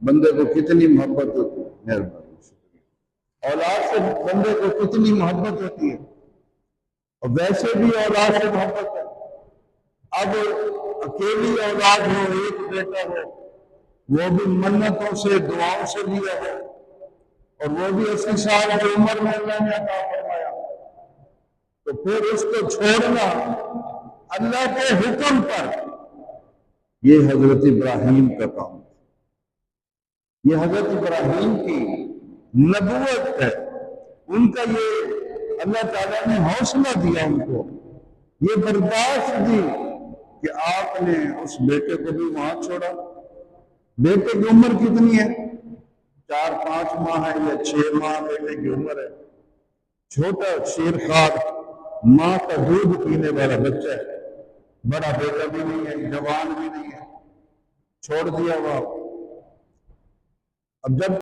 بندے کو کتنی محبت ہوتی ہے، مہربانی شکریہ، اولاد سے بندے کو کتنی محبت ہوتی ہے، اور ویسے بھی اولاد سے محبت ہے۔ اب اکیلی اولاد ہو، ایک بیٹا ہو، وہ بھی منتوں سے دعاؤں سے لیا ہو، اور وہ بھی 80 سال کی عمر میں اللہ نے عطا فرمایا، تو پھر اس کو چھوڑنا اللہ کے حکم پر، یہ حضرت ابراہیم کا کام ہے، یہ حضرت ابراہیم کی نبوت ہے، ان کا یہ اللہ تعالیٰ نے حوصلہ دیا، ان کو یہ برداشت دی کہ آپ نے اس بیٹے کو بھی وہاں چھوڑا۔ بیٹے کی عمر کتنی ہے؟ 4-5 ماہ ہے یا 6 ماہ بیٹے کی عمر ہے، چھوٹا شیرخوار ماں کا دودھ پینے والا بچہ ہے، بڑا بیٹا بھی نہیں ہے، جوان بھی نہیں ہے، چھوڑ دیا وہ۔ اب جب